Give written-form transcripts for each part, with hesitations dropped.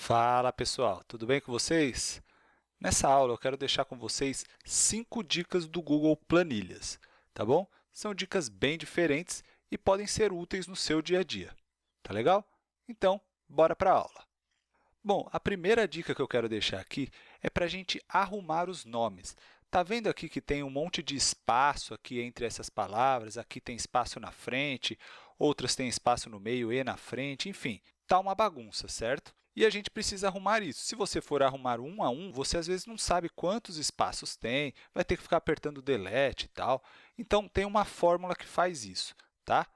Fala pessoal, tudo bem com vocês? Nessa aula eu quero deixar com vocês 5 dicas do Google Planilhas, tá bom? São dicas bem diferentes e podem ser úteis no seu dia a dia, tá legal? Então, bora para a aula. Bom, a primeira dica que eu quero deixar aqui é para a gente arrumar os nomes. Tá vendo aqui que tem um monte de espaço aqui entre essas palavras? Aqui tem espaço na frente, outras têm espaço no meio e na frente, enfim, tá uma bagunça, certo? E a gente precisa arrumar isso. Se você for arrumar um a um, você às vezes não sabe quantos espaços tem, vai ter que ficar apertando delete e tal. Então, tem uma fórmula que faz isso, tá?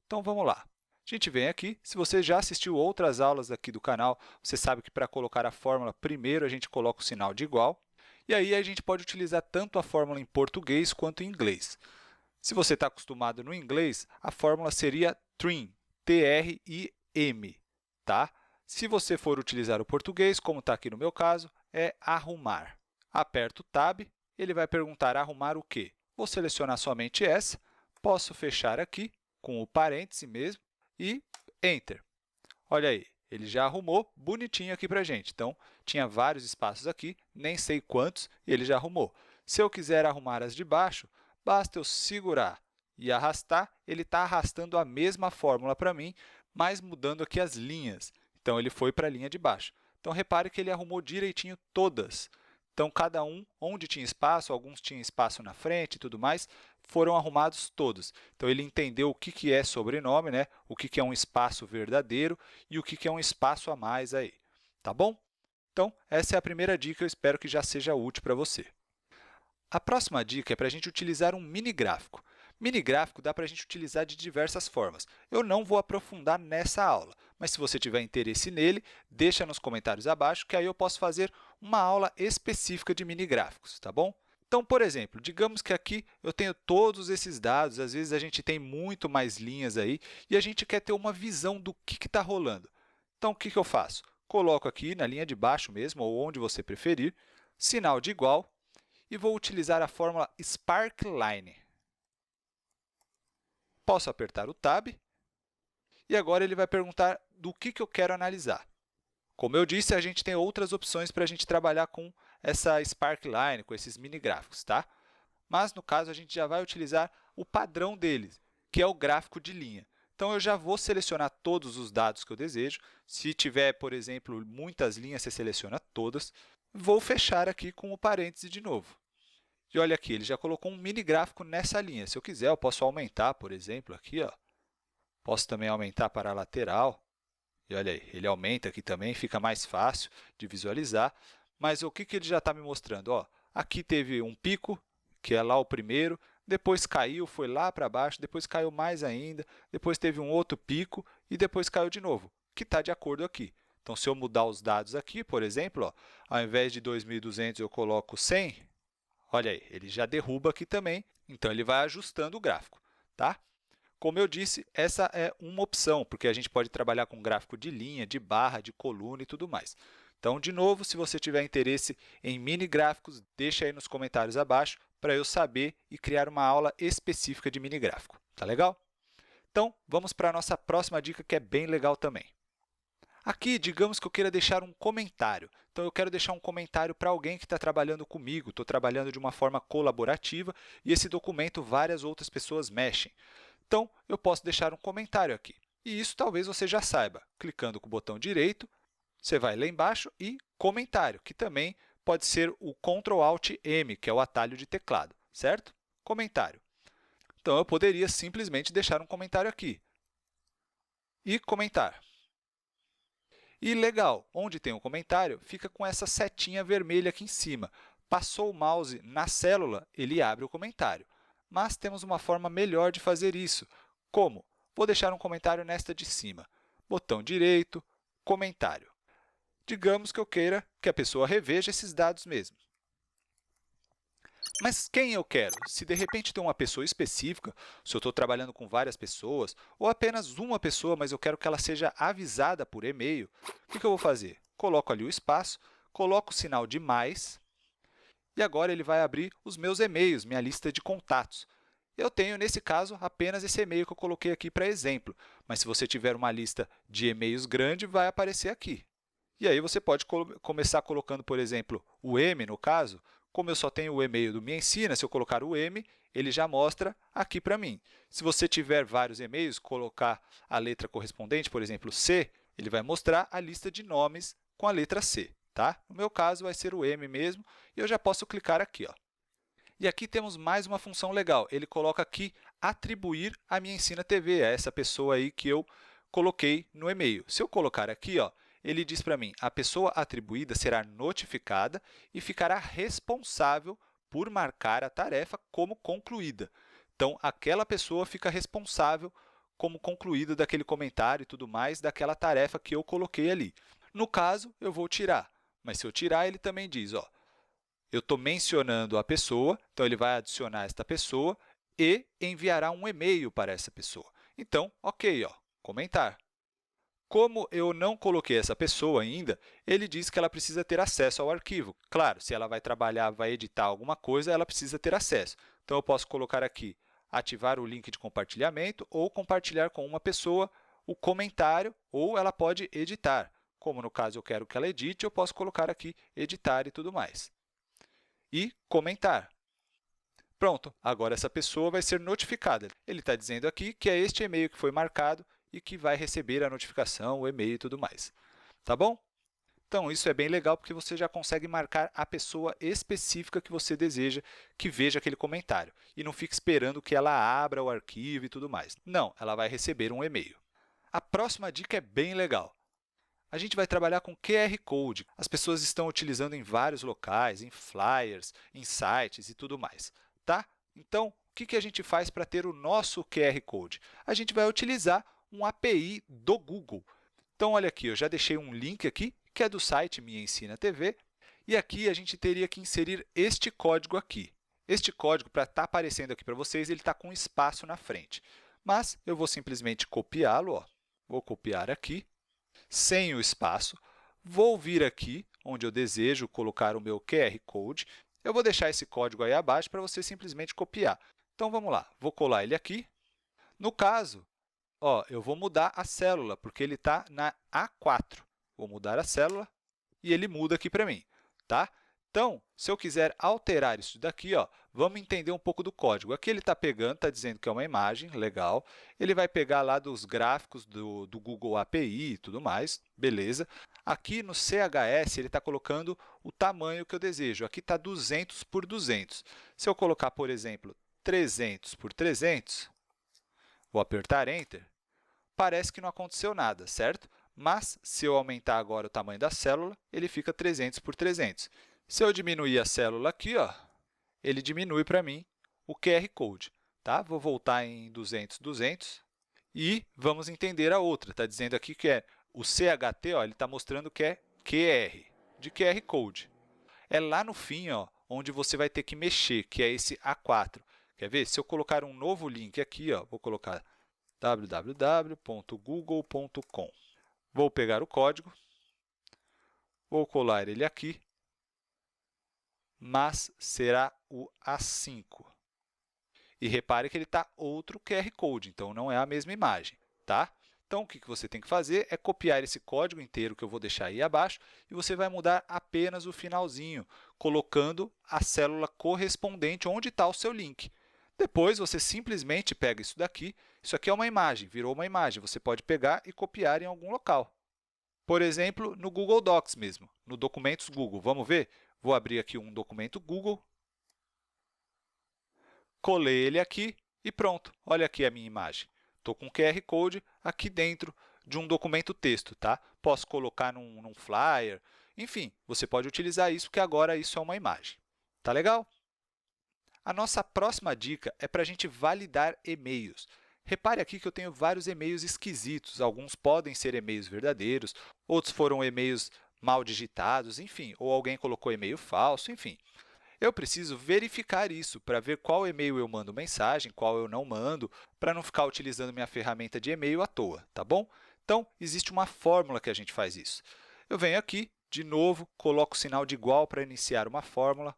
Então, vamos lá. A gente vem aqui, se você já assistiu outras aulas aqui do canal, você sabe que para colocar a fórmula, primeiro a gente coloca o sinal de igual, e aí a gente pode utilizar tanto a fórmula em português quanto em inglês. Se você está acostumado no inglês, a fórmula seria trim, T-R-I-M, tá? Se você for utilizar o português, como está aqui no meu caso, é arrumar. Aperto o Tab, ele vai perguntar arrumar o quê? Vou selecionar somente essa, posso fechar aqui, com o parêntese mesmo, e Enter. Olha aí, ele já arrumou bonitinho aqui para a gente. Então, tinha vários espaços aqui, nem sei quantos, e ele já arrumou. Se eu quiser arrumar as de baixo, basta eu segurar e arrastar, ele está arrastando a mesma fórmula para mim, mas mudando aqui as linhas. Então, ele foi para a linha de baixo. Então, repare que ele arrumou direitinho todas. Então, cada um, onde tinha espaço, alguns tinham espaço na frente e tudo mais, foram arrumados todos. Então, ele entendeu o que é sobrenome, né? O que é um espaço verdadeiro e o que é um espaço a mais aí. Tá bom? Então, essa é a primeira dica, eu espero que já seja útil para você. A próxima dica é para a gente utilizar um mini gráfico. Mini gráfico dá para a gente utilizar de diversas formas. Eu não vou aprofundar nessa aula, mas se você tiver interesse nele, deixa nos comentários abaixo, que aí eu posso fazer uma aula específica de mini gráficos, tá bom? Então, por exemplo, digamos que aqui eu tenho todos esses dados, às vezes a gente tem muito mais linhas aí, e a gente quer ter uma visão do que está rolando. Então, o que eu faço? Coloco aqui na linha de baixo mesmo, ou onde você preferir, sinal de igual, e vou utilizar a fórmula Sparkline. Posso apertar o Tab, e agora ele vai perguntar do que eu quero analisar. Como eu disse, a gente tem outras opções para a gente trabalhar com essa Sparkline, com esses mini gráficos, tá? Mas, no caso, a gente já vai utilizar o padrão deles, que é o gráfico de linha. Então, eu já vou selecionar todos os dados que eu desejo. Se tiver, por exemplo, muitas linhas, você seleciona todas. Vou fechar aqui com o parêntese de novo. E olha aqui, ele já colocou um mini gráfico nessa linha. Se eu quiser, eu posso aumentar, por exemplo, aqui, ó. Posso também aumentar para a lateral. E olha aí, ele aumenta aqui também, fica mais fácil de visualizar. Mas o que ele já está me mostrando? Ó, aqui teve um pico, que é lá o primeiro, depois caiu, foi lá para baixo, depois caiu mais ainda, depois teve um outro pico e depois caiu de novo, que está de acordo aqui. Então, se eu mudar os dados aqui, por exemplo, ó, ao invés de 2.200 eu coloco 100, olha aí, ele já derruba aqui também, então ele vai ajustando o gráfico, tá? Como eu disse, essa é uma opção, porque a gente pode trabalhar com gráfico de linha, de barra, de coluna e tudo mais. Então, de novo, se você tiver interesse em mini gráficos, deixa aí nos comentários abaixo para eu saber e criar uma aula específica de mini gráfico. Tá legal? Então, vamos para a nossa próxima dica, que é bem legal também. Aqui, digamos que eu queira deixar um comentário. Então, eu quero deixar um comentário para alguém que está trabalhando comigo. Estou trabalhando de uma forma colaborativa e esse documento várias outras pessoas mexem. Então, eu posso deixar um comentário aqui. E isso talvez você já saiba. Clicando com o botão direito, você vai lá embaixo e comentário, que também pode ser o Ctrl Alt M, que é o atalho de teclado, certo? Comentário. Então, eu poderia simplesmente deixar um comentário aqui e comentar. E legal, onde tem um comentário, fica com essa setinha vermelha aqui em cima. Passou o mouse na célula, ele abre o comentário. Mas temos uma forma melhor de fazer isso. Como? Vou deixar um comentário nesta de cima. Botão direito, comentário. Digamos que eu queira que a pessoa reveja esses dados mesmo. Mas quem eu quero? Se de repente tem uma pessoa específica, se eu estou trabalhando com várias pessoas, ou apenas uma pessoa, mas eu quero que ela seja avisada por e-mail, o que eu vou fazer? Coloco ali o espaço, coloco o sinal de mais, e agora ele vai abrir os meus e-mails, minha lista de contatos. Eu tenho, nesse caso, apenas esse e-mail que eu coloquei aqui para exemplo, mas se você tiver uma lista de e-mails grande, vai aparecer aqui. E aí você pode começar colocando, por exemplo, o M, no caso, como eu só tenho o e-mail do Me Ensina, se eu colocar o M, ele já mostra aqui para mim. Se você tiver vários e-mails, colocar a letra correspondente, por exemplo, C, ele vai mostrar a lista de nomes com a letra C. Tá? No meu caso, vai ser o M mesmo, e eu já posso clicar aqui. Ó. E aqui temos mais uma função legal. Ele coloca aqui atribuir a Me Ensina TV, a essa pessoa aí que eu coloquei no e-mail. Se eu colocar aqui, ó, ele diz para mim, a pessoa atribuída será notificada e ficará responsável por marcar a tarefa como concluída. Então, aquela pessoa fica responsável como concluída daquele comentário e tudo mais, daquela tarefa que eu coloquei ali. No caso, eu vou tirar, mas se eu tirar, ele também diz, ó, eu estou mencionando a pessoa, então ele vai adicionar esta pessoa e enviará um e-mail para essa pessoa. Então, ok, ó, comentar. Como eu não coloquei essa pessoa ainda, ele diz que ela precisa ter acesso ao arquivo. Claro, se ela vai trabalhar, vai editar alguma coisa, ela precisa ter acesso. Então, eu posso colocar aqui, ativar o link de compartilhamento ou compartilhar com uma pessoa o comentário, ou ela pode editar. Como, no caso, eu quero que ela edite, eu posso colocar aqui editar e tudo mais. E comentar. Pronto, agora essa pessoa vai ser notificada. Ele está dizendo aqui que é este e-mail que foi marcado e que vai receber a notificação, o e-mail e tudo mais. Tá bom? Então, isso é bem legal porque você já consegue marcar a pessoa específica que você deseja que veja aquele comentário e não fica esperando que ela abra o arquivo e tudo mais. Não, ela vai receber um e-mail. A próxima dica é bem legal. A gente vai trabalhar com QR Code. As pessoas estão utilizando em vários locais, em flyers, em sites e tudo mais. Tá? Então, o que a gente faz para ter o nosso QR Code? A gente vai utilizar um API do Google. Então, olha aqui, eu já deixei um link aqui, que é do site Me Ensina TV, e aqui a gente teria que inserir este código aqui. Este código, para estar aparecendo aqui para vocês, ele está com um espaço na frente. Mas eu vou simplesmente copiá-lo. Vou copiar aqui, sem o espaço. Vou vir aqui, onde eu desejo colocar o meu QR Code. Eu vou deixar esse código aí abaixo para você simplesmente copiar. Então, vamos lá. Vou colar ele aqui. No caso, ó, eu vou mudar a célula, porque ele está na A4. Vou mudar a célula e ele muda aqui para mim. Tá? Então, se eu quiser alterar isso daqui, ó, vamos entender um pouco do código. Aqui ele está pegando, está dizendo que é uma imagem, legal. Ele vai pegar lá dos gráficos do Google API e tudo mais, beleza. Aqui no CHS, ele está colocando o tamanho que eu desejo. Aqui está 200 por 200. Se eu colocar, por exemplo, 300 por 300, vou apertar Enter, parece que não aconteceu nada, certo? Mas, se eu aumentar agora o tamanho da célula, ele fica 300 por 300. Se eu diminuir a célula aqui, ó, ele diminui para mim o QR Code. Tá? Vou voltar em 200, 200 e vamos entender a outra. Está dizendo aqui que é o CHT, ó, ele está mostrando que é QR, de QR Code. É lá no fim, ó, onde você vai ter que mexer, que é esse A4. Quer ver? Se eu colocar um novo link aqui, ó, vou colocar www.google.com. Vou pegar o código, vou colar ele aqui, mas será o A5. E repare que ele está outro QR Code, então não é a mesma imagem. Tá? Então, o que você tem que fazer é copiar esse código inteiro que eu vou deixar aí abaixo e você vai mudar apenas o finalzinho, colocando a célula correspondente onde está o seu link. Depois, você simplesmente pega isso daqui. Isso aqui é uma imagem, virou uma imagem. Você pode pegar e copiar em algum local. Por exemplo, no Google Docs mesmo, no Documentos Google. Vamos ver? Vou abrir aqui um documento Google, colei ele aqui e pronto. Olha aqui a minha imagem. Estou com o QR Code aqui dentro de um documento texto. Tá? Posso colocar num flyer. Enfim, você pode utilizar isso, porque agora isso é uma imagem. Tá legal? A nossa próxima dica é para a gente validar e-mails. Repare aqui que eu tenho vários e-mails esquisitos. Alguns podem ser e-mails verdadeiros, outros foram e-mails mal digitados, enfim, ou alguém colocou e-mail falso, enfim. Eu preciso verificar isso para ver qual e-mail eu mando mensagem, qual eu não mando, para não ficar utilizando minha ferramenta de e-mail à toa, tá bom? Então, existe uma fórmula que a gente faz isso. Eu venho aqui, de novo, coloco o sinal de igual para iniciar uma fórmula,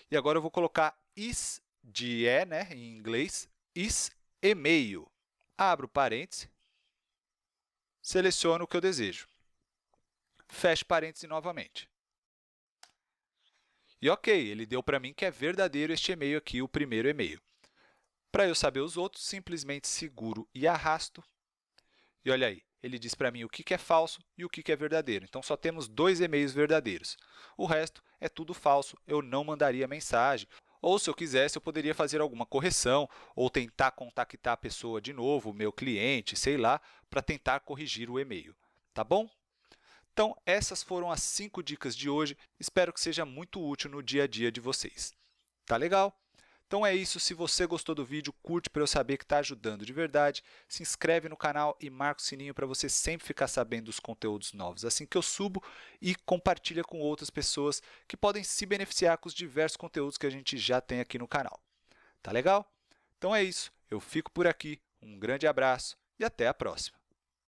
e agora eu vou colocar is de né, em inglês, is e-mail. Abro parênteses, seleciono o que eu desejo. feche parênteses novamente. E ok, ele deu para mim que é verdadeiro este e-mail aqui, o primeiro e-mail. Para eu saber os outros, simplesmente seguro e arrasto. E olha aí, ele diz para mim o que é falso e o que é verdadeiro. Então, só temos 2 e-mails verdadeiros. O resto é tudo falso, eu não mandaria mensagem. Ou, se eu quisesse, eu poderia fazer alguma correção ou tentar contactar a pessoa de novo, o meu cliente, sei lá, para tentar corrigir o e-mail. Tá bom? Então, essas foram as 5 dicas de hoje. Espero que seja muito útil no dia a dia de vocês. Tá legal? Então é isso. Se você gostou do vídeo, curte para eu saber que está ajudando de verdade. Se inscreve no canal e marca o sininho para você sempre ficar sabendo dos conteúdos novos assim que eu subo, e compartilha com outras pessoas que podem se beneficiar com os diversos conteúdos que a gente já tem aqui no canal. Tá legal? Então é isso. Eu fico por aqui. Um grande abraço e até a próxima.